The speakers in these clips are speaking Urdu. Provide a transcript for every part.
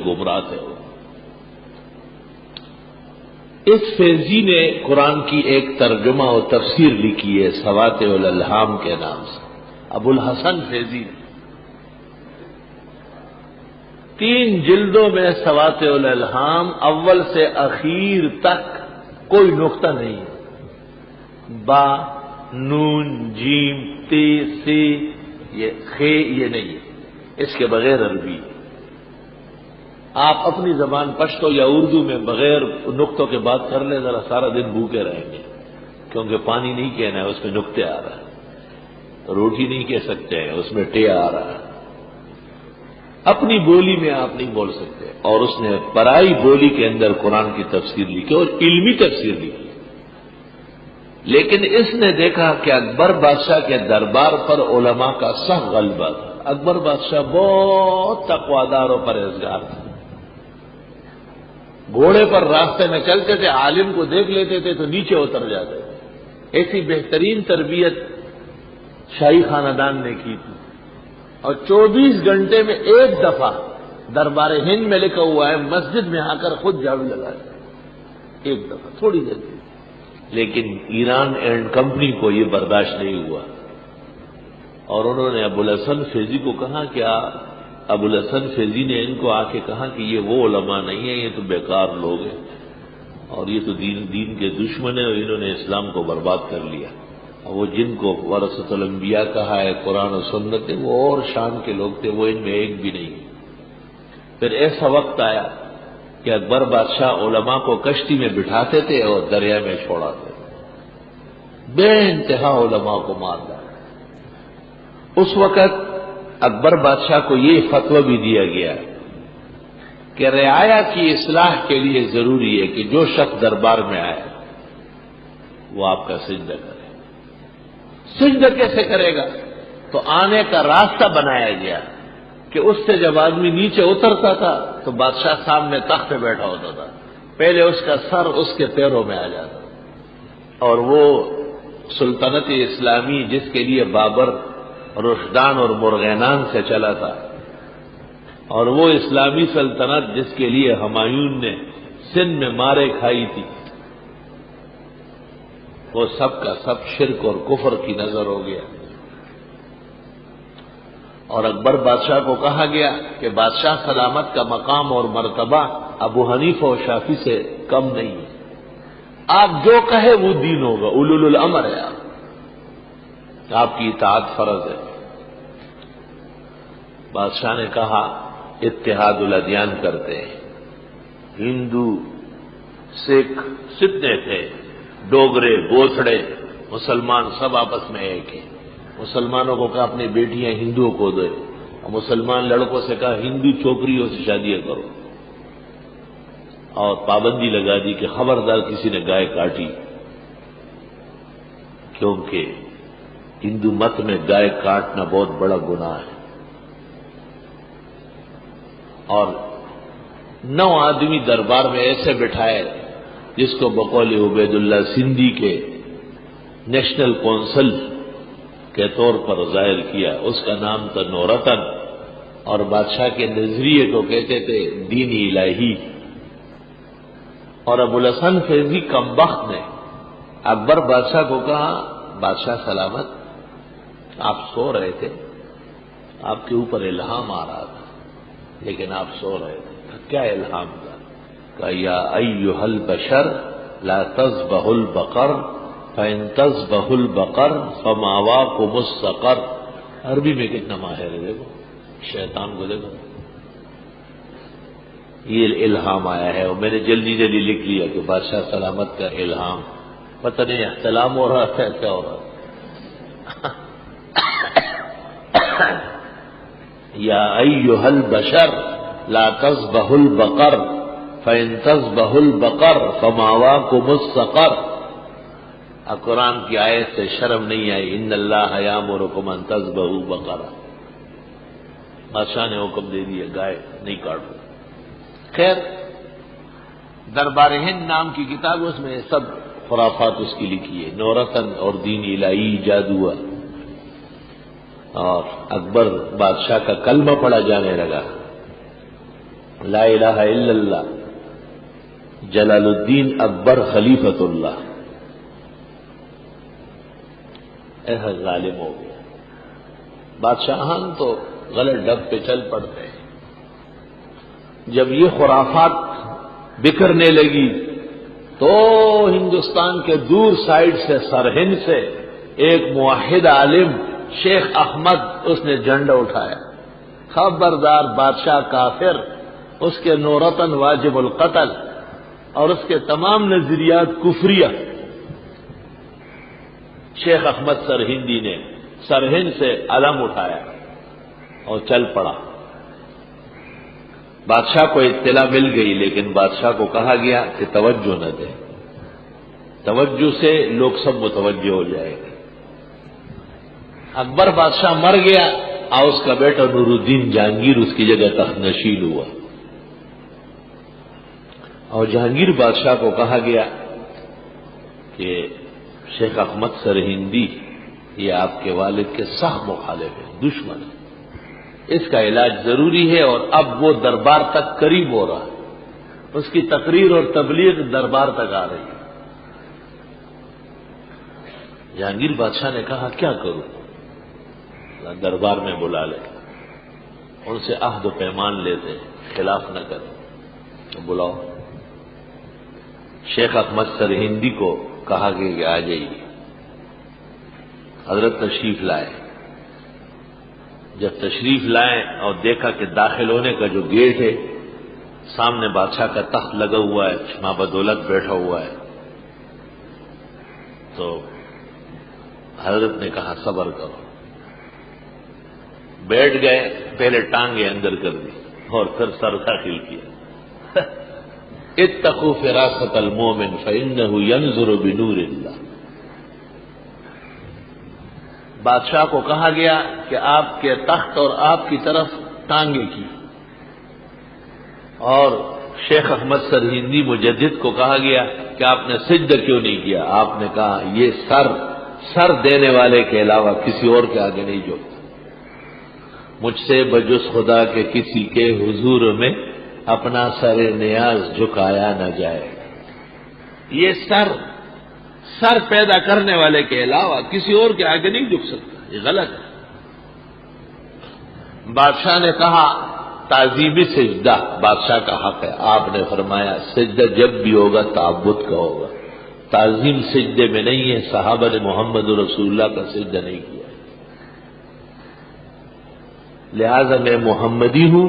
گمراہ تھے وہ۔ اس فیضی نے قرآن کی ایک ترجمہ و تفسیر لکھی ہے سواتع الالہام کے نام سے، ابو الحسن فیضی نے 3 جلدوں میں سواتع الالہام اول سے اخیر تک کوئی نقطہ نہیں ہے، با، نون، جیم، تے، سے، یہ خے، یہ نہیں ہے، اس کے بغیر عربی۔ آپ اپنی زبان پشتو یا اردو میں بغیر نقطوں کے بات کر لیں، ذرا سارا دن بھوکے رہیں گے، کیونکہ پانی نہیں کہنا ہے، اس میں نقطے آ رہا ہے، روٹی نہیں کہہ سکتے ہیں، اس میں ٹے آ رہا ہے، اپنی بولی میں آپ نہیں بول سکتے۔ اور اس نے پرائی بولی کے اندر قرآن کی تفسیر لکھی اور علمی تفسیر لکھی، لیکن اس نے دیکھا کہ اکبر بادشاہ کے دربار پر علماء کا سخت غلبہ تھا۔ اکبر بادشاہ بہت تقوادار اور پرہیزگار تھا، گھوڑے پر راستے میں چلتے تھے، عالم کو دیکھ لیتے تھے تو نیچے اتر جاتے تھے، ایسی بہترین تربیت شاہی خاندان نے کی تھی۔ اور 24 گھنٹے میں ایک دفعہ دربار ہند میں لکھا ہوا ہے مسجد میں آ کر خود جھاڑو لگائے، ایک دفعہ تھوڑی دیر کی۔ لیکن ایران اینڈ کمپنی کو یہ برداشت نہیں ہوا، اور انہوں نے ابو الحسن فیضی کو کہا کہ ابو الحسن فیضی نے ان کو آ کے کہا کہ یہ وہ علماء نہیں ہیں، یہ تو بیکار لوگ ہیں، اور یہ تو دین کے دشمن ہیں، اور انہوں نے اسلام کو برباد کر لیا، اور وہ جن کو ورثۃ الانبیاء کہا ہے قرآن و سنت ہے، وہ اور شان کے لوگ تھے، وہ ان میں ایک بھی نہیں۔ پھر ایسا وقت آیا کہ اکبر بادشاہ علماء کو کشتی میں بٹھاتے تھے اور دریا میں چھوڑاتے تھے، بے انتہا علماء کو مار ڈالا۔ اس وقت اکبر بادشاہ کو یہ فتویٰ بھی دیا گیا کہ رعایا کی اصلاح کے لیے ضروری ہے کہ جو شخص دربار میں آئے وہ آپ کا سجدہ کرے۔ سجدہ کیسے کرے گا؟ تو آنے کا راستہ بنایا گیا کہ اس سے جب آدمی نیچے اترتا تھا تو بادشاہ سامنے تخت پہ بیٹھا ہوتا تھا، پہلے اس کا سر اس کے پیروں میں آ جاتا، اور وہ سلطنت اسلامی جس کے لیے بابر رشدان اور مرغینان سے چلا تھا، اور وہ اسلامی سلطنت جس کے لیے ہمایوں نے سندھ میں مارے کھائی تھی، وہ سب کا سب شرک اور کفر کی نظر ہو گیا۔ اور اکبر بادشاہ کو کہا گیا کہ بادشاہ سلامت کا مقام اور مرتبہ ابو حنیفہ اور شافعی سے کم نہیں ہے، آپ جو کہے وہ دین ہوگا، اولو الامر ہے، آپ کی اطاعت فرض ہے۔ بادشاہ نے کہا اتحاد الادیان کرتے ہیں، ہندو، سکھ جتنے تھے، ڈوگرے، بوسڑے، مسلمان سب آپس میں ایک ہیں۔ مسلمانوں کو کہا اپنی بیٹیاں ہندوؤں کو دے، اور مسلمان لڑکوں سے کہا ہندو چھوکریوں سے شادیاں کرو، اور پابندی لگا دی کہ خبردار کسی نے گائے کاٹی، کیونکہ ہندو مت میں گائے کاٹنا بہت بڑا گناہ ہے۔ اور 9 آدمی دربار میں ایسے بٹھائے جس کو بقول عبید اللہ سندھی کے نیشنل کونسل کے طور پر ظاہر کیا، اس کا نام تھا نورتن، اور بادشاہ کے نظریے کو کہتے تھے دین الہی۔ اور ابو الحسن فیضی کمبخت نے اکبر بادشاہ کو کہا بادشاہ سلامت، آپ سو رہے تھے، آپ کے اوپر الہام آ رہا تھا لیکن آپ سو رہے تھے، کیا الہام تھا؟ کہ یا ایھا البشر لا تذبح البقر فإن تذبح البقر فمأواکم السقر۔ عربی میں کتنا ماہر ہے، دیکھو شیطان کو دیکھو، یہ الہام آیا ہے، اور میں نے جلدی جلدی لکھ لیا کہ بادشاہ سلامت کا الہام، پتہ نہیں احتلام ہو رہا تھا کیا ہو رہا تھا۔ یا ایھا البشر لا تذبح البقر فإن تذبح البقر فمأواکم السقر۔ قرآن کی آیت سے شرم نہیں آئی، ان اللہ یامرکم ان تذبحوا بقرہ، بادشاہ نے حکم دے دیا گائے نہیں کاٹو۔ خیر، دربار ہند نام کی کتاب، اس میں سب خرافات اس کی لکھی ہے، نورتن اور دین الہی، جادو، اور اکبر بادشاہ کا کلمہ پڑھا جانے لگا، لا الہ الا اللہ جلال الدین اکبر خلیفۃ اللہ، ایسا ظالم ہو گیا۔ بادشاہان تو غلط ڈب پہ چل پڑتے ہیں۔ جب یہ خرافات بکھرنے لگی تو ہندوستان کے دور سائڈ سے، سرہند سے، ایک موحد عالم شیخ احمد، اس نے جھنڈا اٹھایا، خبردار بادشاہ کافر، اس کے نورتن واجب القتل، اور اس کے تمام نظریات کفریہ۔ شیخ احمد سرہندی نے سرہند سے علم اٹھایا اور چل پڑا۔ بادشاہ کو اطلاع مل گئی، لیکن بادشاہ کو کہا گیا کہ توجہ نہ دے، توجہ سے لوگ سب متوجہ ہو جائیں گے۔ اکبر بادشاہ مر گیا اور اس کا بیٹا نور الدین جہانگیر اس کی جگہ تخت نشین ہوا، اور جہانگیر بادشاہ کو کہا گیا کہ شیخ احمد سرہندی یہ آپ کے والد کے سخت مخالف ہیں، دشمن ہیں، اس کا علاج ضروری ہے، اور اب وہ دربار تک قریب ہو رہا ہے، اس کی تقریر اور تبلیغ دربار تک آ رہی ہے۔ جہانگیر بادشاہ نے کہا کیا کروں؟ دربار میں بلا لے، ان سے عہد و پیمان لیتے، خلاف نہ کریں، تو بلاؤ۔ شیخ احمد سرہندی کو کہا گیا کہ آ جائیے۔ حضرت تشریف لائے۔ جب تشریف لائے اور دیکھا کہ داخل ہونے کا جو گیٹ ہے، سامنے بادشاہ کا تخت لگا ہوا ہے، ماں بدولت بیٹھا ہوا ہے، تو حضرت نے کہا صبر کرو۔ بیٹھ گئے، پہلے ٹانگیں اندر کر دی اور پھر سر داخل کیا۔ اتقوا فراست المومن فإنه ينظر بنور اللہ۔ بادشاہ کو کہا گیا کہ آپ کے تخت اور آپ کی طرف ٹانگیں کی، اور شیخ احمد سرہندی مجدد کو کہا گیا کہ آپ نے سجدہ کیوں نہیں کیا؟ آپ نے کہا یہ سر دینے والے کے علاوہ کسی اور کے آگے نہیں جھکتا، مجھ سے بجز خدا کے کسی کے حضور میں اپنا سر نیاز جھکایا نہ جائے۔ یہ سر پیدا کرنے والے کے علاوہ کسی اور کے آگے نہیں جھک سکتا، یہ غلط ہے۔ بادشاہ نے کہا تعظیمی سجدہ بادشاہ کا حق ہے۔ آپ نے فرمایا سجدہ جب بھی ہوگا تعبد کا ہوگا، تعظیم سجدے میں نہیں ہے۔ صحابہ نے محمد رسول اللہ کا سجدہ نہیں کیا، لہذا میں محمدی ہوں،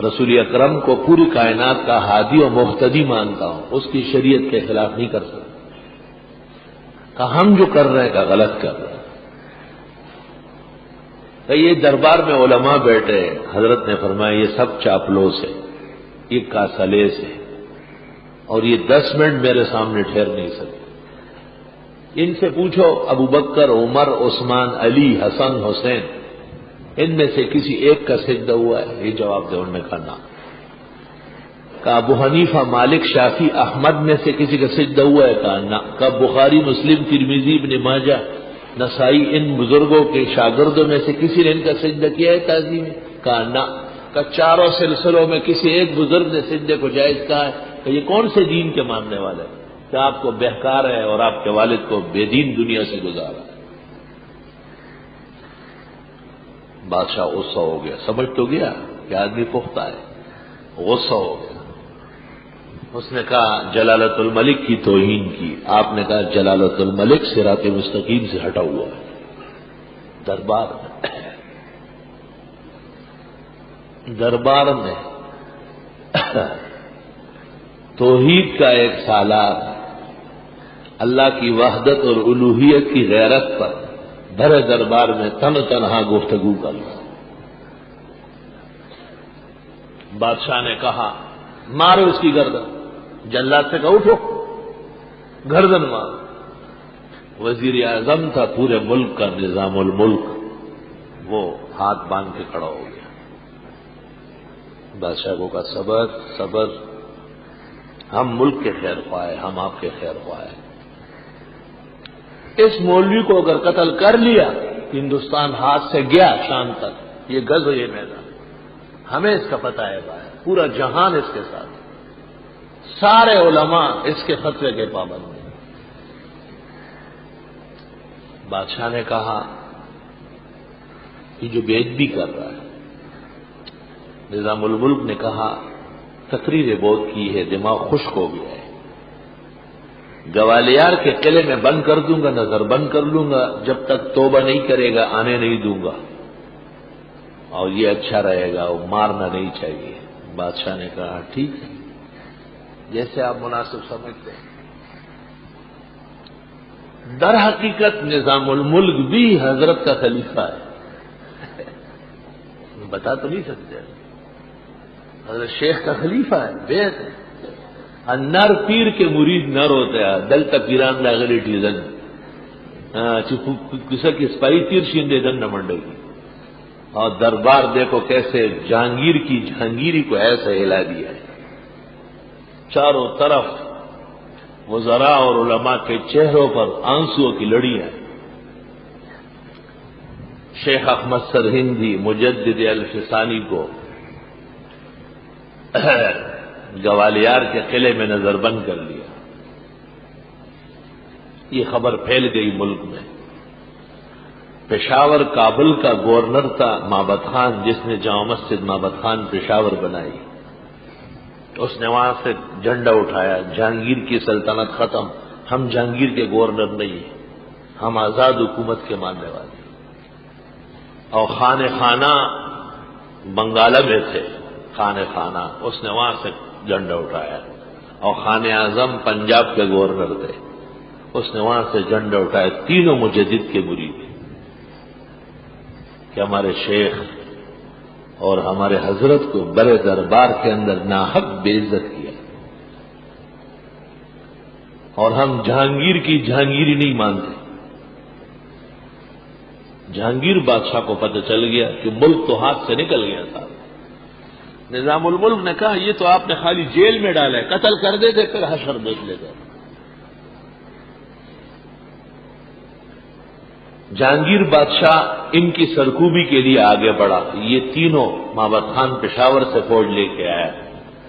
رسول اکرم کو پوری کائنات کا ہادی و مہتدی مانتا ہوں، اس کی شریعت کے خلاف نہیں کر سکتا۔ کہ ہم جو کر رہے ہیں کہ غلط کر رہے ہیں۔ کہ یہ دربار میں علماء بیٹھے ہیں، حضرت نے فرمایا یہ سب چاپلوس ہے، یہ کاسلیس ہے، اور یہ 10 منٹ میرے سامنے ٹھہر نہیں سکتے۔ ان سے پوچھو ابو بکر، عمر، عثمان، علی، حسن، حسین، ان میں سے کسی ایک کا سجدہ ہوا ہے؟ یہ جواب دے۔ انہوں نے کہا نہ۔ کہا ابو حنیفہ، مالک، شافعی، احمد میں سے کسی کا سجدہ ہوا ہے؟ کہا نہ۔ کہا بخاری، مسلم، ترمذی، ابن ماجہ، نسائی، ان بزرگوں کے شاگردوں میں سے کسی نے ان کا سجدہ کیا ہے تعظیم میں؟ کہا نہ۔ کہا چاروں سلسلوں میں کسی ایک بزرگ نے سجدے کو جائز کہا ہے؟ کہ یہ کون سے دین کے ماننے والے ہیں کہ آپ کو بہکار ہے اور آپ کے والد کو بے دین دنیا سے گزارا ہے؟ بادشاہ غصہ ہو گیا، سمجھ تو گیا کہ آدمی پختہ ہے، غصہ ہو گیا۔ اس نے کہا جلالت الملک کی توہین کی۔ آپ نے کہا جلالت الملک صراط مستقیم سے ہٹا ہوا ہے۔ دربار میں توحید کا ایک سالار اللہ کی وحدت اور الوہیت کی غیرت پر بھرے دربار میں تنہا گفتگو کر رہا۔ بادشاہ نے کہا مارو اس کی گردن۔ جلاد سے کہا اٹھو، گردن مارو۔ وزیر اعظم تھا پورے ملک کا، نظام الملک، وہ ہاتھ باندھ کے کھڑا ہو گیا۔ بادشاہ کو کہا صبر صبر، ہم ملک کے خیر خواہ ہیں، ہم آپ کے خیر خواہ ہیں۔ اس مولوی کو اگر قتل کر لیا، ہندوستان ہاتھ سے گیا شام تک، یہ غزو یہ میدان۔ ہمیں اس کا پتہ ہے بھائی، پورا جہان اس کے ساتھ، سارے علماء اس کے فتوے کے پابند ہیں۔ بادشاہ نے کہا کہ جو بے ادبی کر رہا ہے، نظام الملک نے کہا تقریر بہت کی ہے، دماغ خشک ہو گیا ہے، گوالیار کے قلعے میں بند کر دوں گا، نظر بند کر لوں گا، جب تک توبہ نہیں کرے گا آنے نہیں دوں گا، اور یہ اچھا رہے گا، وہ مارنا نہیں چاہیے۔ بادشاہ نے کہا ٹھیک ہے، جیسے آپ مناسب سمجھتے ہیں۔ در حقیقت نظام الملک بھی حضرت کا خلیفہ ہے، بتا تو نہیں سکتے، حضرت شیخ کا خلیفہ ہے، بیت ہے۔ نر پیر کے مرید نر ہوتے ہیں، دل تک پیران لاغلی ٹیزن کسا کی سپائی تیر شیندے دن نہ منڈے گی، اور دربار دیکھو کیسے جہانگیر کی جہانگیری کو ایسا ہلا دیا ہے، چاروں طرف وزراء اور علماء کے چہروں پر آنسوؤں کی لڑیاں۔ شیخ احمد سرہندی مجدد الفسانی کو گوالیار کے قلعے میں نظر بند کر لیا۔ یہ خبر پھیل گئی ملک میں۔ پشاور کابل کا گورنر تھا مابد خان، جس نے جامع مسجد مابد خان پشاور بنائی، اس نے وہاں سے جھنڈا اٹھایا، جہانگیر کی سلطنت ختم، ہم جہانگیر کے گورنر نہیں ہیں، ہم آزاد حکومت کے ماننے والے۔ اور خانہ خانہ بنگالہ میں تھے، خانہ خانہ اس نے وہاں سے جھنڈا اٹھایا، اور خانہ اعظم پنجاب کے گورنر تھے، اس نے وہاں سے جھنڈا اٹھایا۔ تینوں مجدد کے مرید کہ ہمارے شیخ اور ہمارے حضرت کو بڑے دربار کے اندر ناحق بے عزت کیا، اور ہم جہانگیر کی جہانگیری نہیں مانتے۔ جہانگیر بادشاہ کو پتہ چل گیا کہ ملک تو ہاتھ سے نکل گیا تھا۔ نظام الملک نے کہا یہ تو آپ نے خالی جیل میں ڈالا ہے، قتل کر دیتے پھر حشر دیکھ لیتے۔ جہانگیر بادشاہ ان کی سرکوبی کے لیے آگے بڑھا۔ یہ تینوں مابد خان پشاور سے فوج لے کے آیا،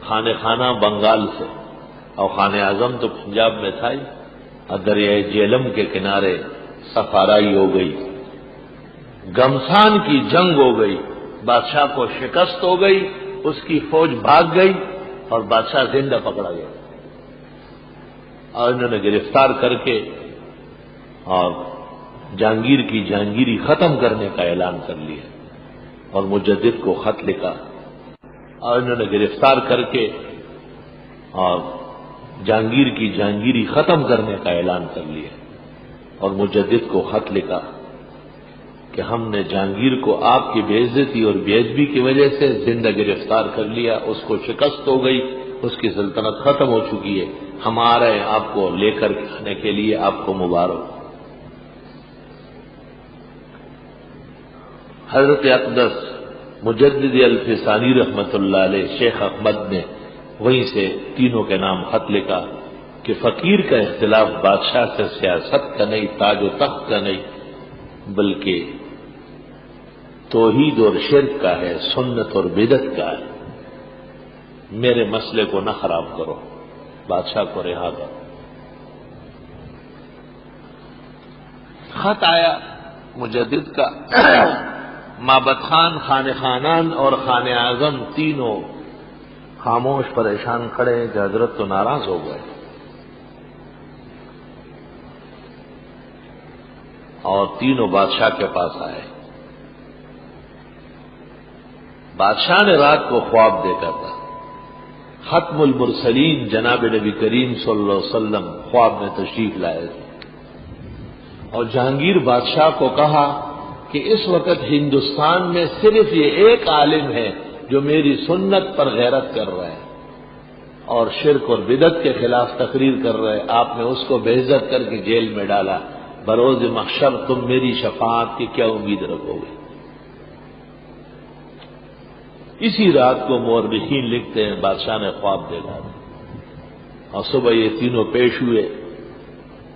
خانہ خانہ بنگال سے، اور خانہ اعظم تو پنجاب میں تھا ہی۔ دریائے جیلم کے کنارے سفارائی ہو گئی، گمسان کی جنگ ہو گئی، بادشاہ کو شکست ہو گئی، اس کی فوج بھاگ گئی، اور بادشاہ زندہ پکڑا گیا، اور انہوں نے گرفتار کر کے اور جہانگیر کی جہانگیری ختم کرنے کا اعلان کر لیا، اور مجدد کو خط لکھا، اور انہوں نے گرفتار کر کے اور جہانگیر کی جہانگیری ختم کرنے کا اعلان کر لیا، اور مجدد کو خط لکھا کہ ہم نے جہانگیر کو آپ کی بے عزتی اور بے ادبی کی وجہ سے زندہ گرفتار کر لیا، اس کو شکست ہو گئی، اس کی سلطنت ختم ہو چکی ہے، ہم آ رہے ہیں آپ کو لے کر آنے کے لیے، آپ کو مبارک۔ حضرت اقدس مجدد الفسانی رحمت اللہ علیہ شیخ احمد نے وہیں سے تینوں کے نام خط لکھا کہ فقیر کا اختلاف بادشاہ سے سیاست کا نہیں، تاج و تخت کا نہیں، بلکہ توحید اور شرک کا ہے، سنت اور بدعت کا ہے۔ میرے مسئلے کو نہ خراب کرو، بادشاہ کو رہا کرو۔ خط آیا مجدد کا، مابد خان، خانہ خانان اور خانہ اعظم تینوں خاموش پریشان کھڑے ہیں کہ حضرت تو ناراض ہو گئے، اور تینوں بادشاہ کے پاس آئے۔ بادشاہ نے رات کو خواب دیکھا تھا، ختم المرسلین جناب نبی کریم صلی اللہ علیہ وسلم خواب میں تشریف لائے تھے، اور جہانگیر بادشاہ کو کہا کہ اس وقت ہندوستان میں صرف یہ ایک عالم ہے جو میری سنت پر غیرت کر رہا ہے اور شرک اور بدعت کے خلاف تقریر کر رہا ہے، آپ نے اس کو بے عزت کر کے جیل میں ڈالا، بروز محشر تم میری شفاعت کی کیا امید رکھو گے؟ اسی رات کو مورخین لکھتے ہیں بادشاہ نے خواب دیکھا، اور صبح یہ تینوں پیش ہوئے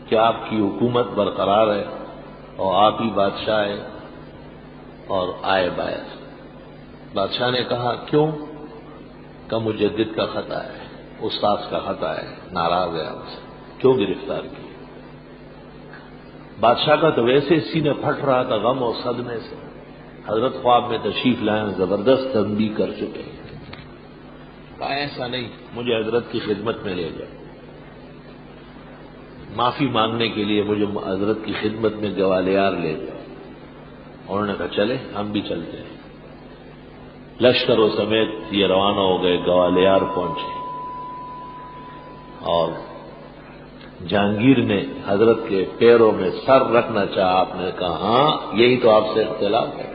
کہ آپ کی حکومت برقرار ہے اور آپ ہی بادشاہ ہیں، اور آئے باعث بادشاہ نے کہا کیوں؟ کہ مجدد کا خطا ہے، استاذ کا خطا ہے، ناراض ہے آپ سے، کیوں گرفتار کی؟ بادشاہ کا تو ویسے سینہ پھٹ رہا تھا غم اور صدمے سے. حضرت خواب میں تشریف لائے، زبردست تنبیہ کر چکے ہیں. کہا ایسا نہیں، مجھے حضرت کی خدمت میں لے جائے، معافی مانگنے کے لیے مجھے حضرت کی خدمت میں گوالیار لے جائے. انہوں نے کہا چلے ہم بھی چلتے ہیں. لشکروں سمیت یہ روانہ ہو گئے، گوالیار پہنچے اور جہانگیر نے حضرت کے پیروں میں سر رکھنا چاہا. آپ نے کہا ہاں یہی تو آپ سے اختلاف ہے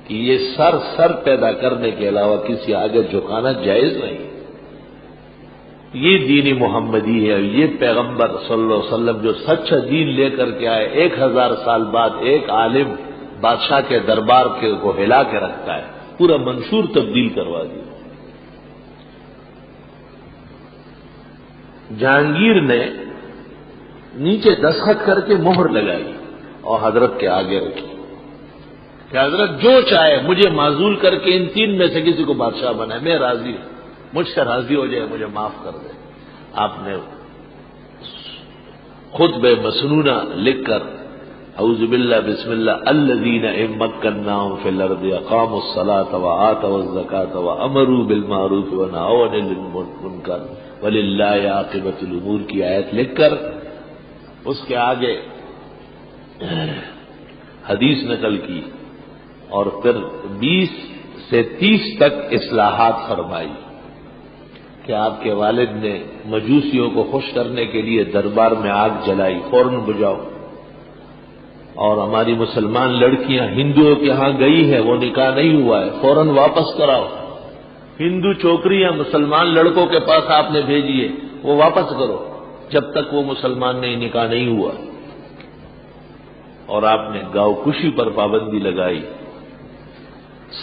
کہ یہ سر پیدا کرنے کے علاوہ کسی آگے جھکانا جائز نہیں. یہ دین محمدی ہے، یہ پیغمبر صلی اللہ علیہ وسلم جو سچا دین لے کر کے آئے، 1000 سال بعد ایک عالم بادشاہ کے دربار کو ہلا کے رکھتا ہے، پورا منشور تبدیل کروا دیا. جہانگیر نے نیچے دستخط کر کے مہر لگائی اور حضرت کے آگے رکھی کہ حضرت جو چاہے مجھے معزول کر کے ان 3 میں سے کسی کو بادشاہ بنائے، میں راضی ہوں، مجھ سے راضی ہو جائے، مجھے معاف کر دے. آپ نے خطبہ مسنونہ لکھ کر اعوذ باللہ بسم اللہ الذین ان مکناہم فی الارض اقاموا الصلاۃ وآتوا الزکاۃ وامروا بالمعروف ونہوا عن المنکر وللہ عاقبۃ الامور کی آیت لکھ کر اس کے آگے حدیث نقل کی اور پھر 20 سے 30 تک اصلاحات فرمائی کہ آپ کے والد نے مجوسیوں کو خوش کرنے کے لیے دربار میں آگ جلائی، فوراً بجھاؤ. اور ہماری مسلمان لڑکیاں ہندوؤں کے ہاں گئی ہے، وہ نکاح نہیں ہوا ہے، فوراً واپس کراؤ. ہندو چوکریاں مسلمان لڑکوں کے پاس آپ نے بھیجی ہے، وہ واپس کرو جب تک وہ مسلمان نہیں نکاح نہیں ہوا. اور آپ نے گاؤ کشی پر پابندی لگائی.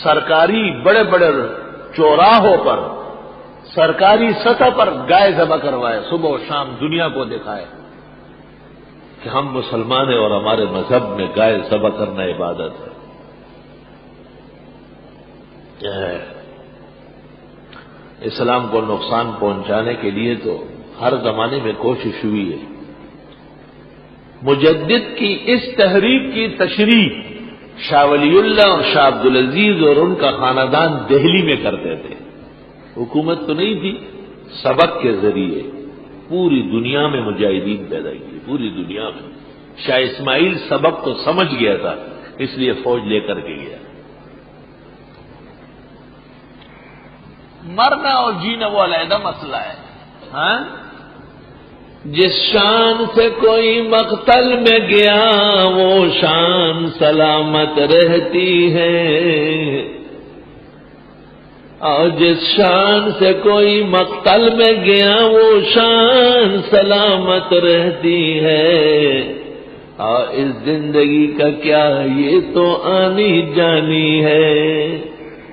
سرکاری بڑے بڑے چوراہوں پر سرکاری سطح پر گائے ذبح کروائے، صبح و شام دنیا کو دکھائے کہ ہم مسلمان ہیں اور ہمارے مذہب میں گائے ذبح کرنا عبادت ہے. اسلام کو نقصان پہنچانے کے لیے تو ہر زمانے میں کوشش ہوئی ہے. مجدد کی اس تحریک کی تشریح شاہ ولی اللہ اور شاہ عبدالعزیز اور ان کا خاندان دہلی میں کرتے تھے. حکومت تو نہیں تھی، سبق کے ذریعے پوری دنیا میں مجاہدین پیدا کیے، پوری دنیا میں. شاہ اسماعیل سبق تو سمجھ گیا تھا، اس لیے فوج لے کر کے گیا. مرنا اور جینا وہ علیحدہ مسئلہ ہے. ہاں جس شان سے کوئی مقتل میں گیا وہ شان سلامت رہتی ہے، اور جس شان سے کوئی مقتل میں گیا وہ شان سلامت رہتی ہے. اور اس زندگی کا کیا یہ تو آنی جانی ہے،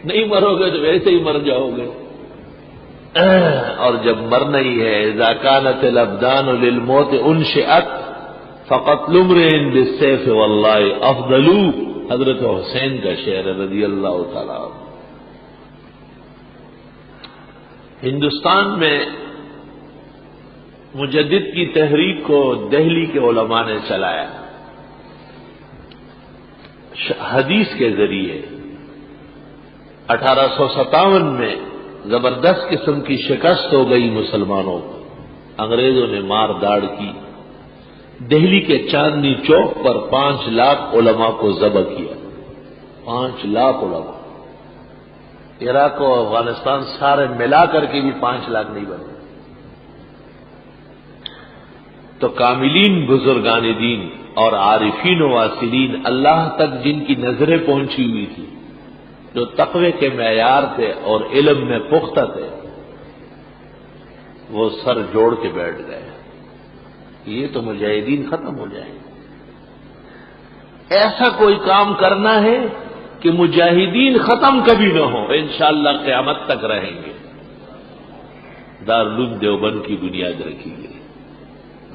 نہیں مرو گے تو ویسے ہی مر جاؤ گے. اور جب مرنا ہی ہے اذا كانت الابدان للموت انشئت فقتل امرئ بالسيف والله افضل. حضرت حسین کا شعر رضی اللہ تعالی عنہ. ہندوستان میں مجدد کی تحریک کو دہلی کے علماء نے چلایا حدیث کے ذریعے. 1857 میں زبردست قسم کی شکست ہو گئی مسلمانوں کو، انگریزوں نے مار داڑ کی. دہلی کے چاندنی چوک پر 5 لاکھ علماء کو ذبح کیا. 5 لاکھ علماء. عراق و افغانستان سارے ملا کر کے بھی 5 لاکھ نہیں بنے. تو کاملین بزرگان دین اور عارفین و واصلین اللہ تک جن کی نظریں پہنچی ہوئی تھی، جو تقوی کے معیار تھے اور علم میں پختہ تھے، وہ سر جوڑ کے بیٹھ گئے. یہ تو مجاہدین ختم ہو جائیں. ایسا کوئی کام کرنا ہے کہ مجاہدین ختم کبھی نہ ہو، انشاءاللہ قیامت تک رہیں گے. دارالعلوم دیوبند کی بنیاد رکھی گئی.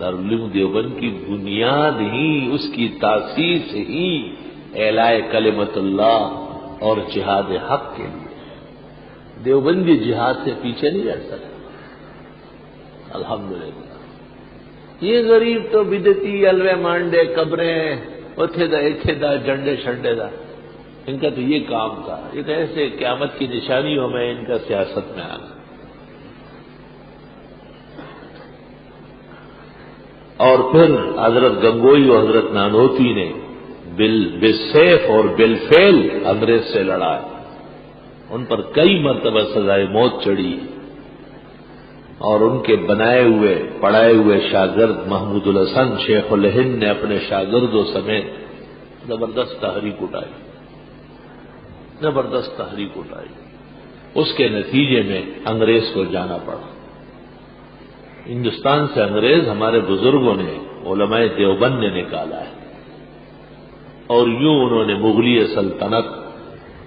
دارالعلوم دیوبند کی بنیاد ہی، اس کی تاسیس ہی اعلاء کلمت اللہ اور جہاد حق کے لیے. دیوبندی جہاد سے پیچھے نہیں ہٹ سکتے الحمدللہ۔ یہ غریب تو بدعتی الوے مانڈے قبریں اتھے دا اتھے دا جنڈے شنڈے دا، ان کا تو یہ کام تھا۔ یہ تو ایسے قیامت کی نشانیوں میں ان کا سیاست میں آنا۔ اور پھر حضرت گنگوئی اور حضرت نانوتوی نے بالسیف اور بالفعل انگریز سے لڑا ہے، ان پر کئی مرتبہ سزائے موت چڑھی، اور ان کے بنائے ہوئے پڑھائے ہوئے شاگرد محمود الحسن شیخ الہند نے اپنے شاگردوں سمیت زبردست تحریک اٹھائی۔ اس کے نتیجے میں انگریز کو جانا پڑا۔ ہندوستان سے انگریز ہمارے بزرگوں نے، علماء دیوبند نے نکالا ہے، اور یوں انہوں نے مغلیہ سلطنت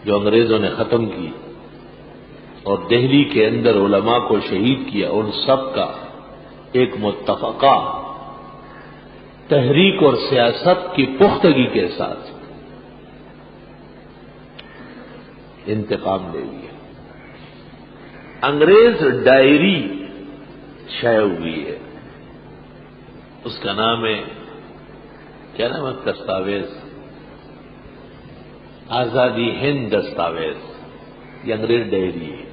جو انگریزوں نے ختم کی اور دہلی کے اندر علماء کو شہید کیا، ان سب کا ایک متفقہ تحریک اور سیاست کی پختگی کے ساتھ انتقام لے لیا۔ انگریز ڈائری شائع ہوئی ہے، اس کا نام ہے کیا نام ہے؟ دستاویز آزادی ہند دستاویز، یہ انگریز ڈائری ہے۔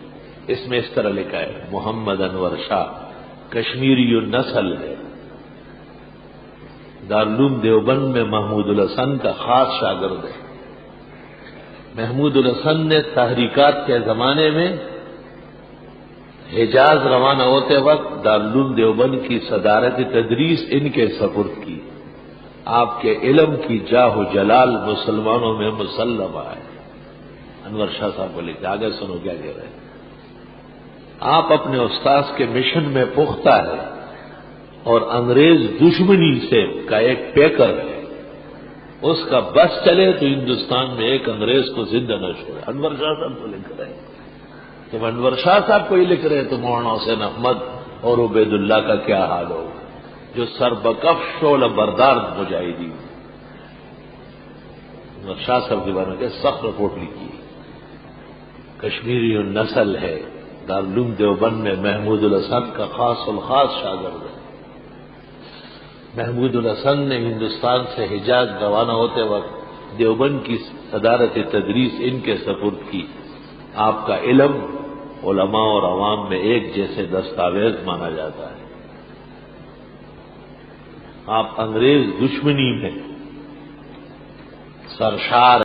اس میں اس طرح لکھا ہے: محمد انور شاہ کشمیری النسل ہے، دارالعلوم دیوبند میں محمود الحسن کا خاص شاگرد ہے۔ محمود الحسن نے تحریکات کے زمانے میں حجاز روانہ ہوتے وقت دارالعلوم دیوبند کی صدارت تدریس ان کے سپرد کی۔ آپ کے علم کی جاہ و جلال مسلمانوں میں مسلمہ ہے۔ انور شاہ صاحب کو لکھا، آگے سنو کیا کہہ رہے ہیں۔ آپ اپنے استاذ کے مشن میں پختہ ہے اور انگریز دشمنی سے کا ایک پیکر ہے، اس کا بس چلے تو ہندوستان میں ایک انگریز کو زندہ نہ چھوڑے۔ انور شاہ صاحب کو لکھ رہے ہیں۔ جب انور شاہ صاحب کو یہ لکھ رہے ہیں تو مولانا حسین احمد اور عبید اللہ کا کیا حال ہوگا، جو سربکف شعلہ بردار مجاہدین۔ انور شاہ صاحب کے بارے میں سخت رپورٹ لکھی، کشمیری النسل ہے، دارالعلوم دیوبند میں محمود الحسن کا خاص الخاص شاگرد ہے۔ محمود الحسن نے ہندوستان سے حجاز روانہ ہوتے وقت دیوبند کی صدارت تدریس ان کے سپرد کی۔ آپ کا علم علماء اور عوام میں ایک جیسے دستاویز مانا جاتا ہے۔ آپ انگریز دشمنی میں سرشار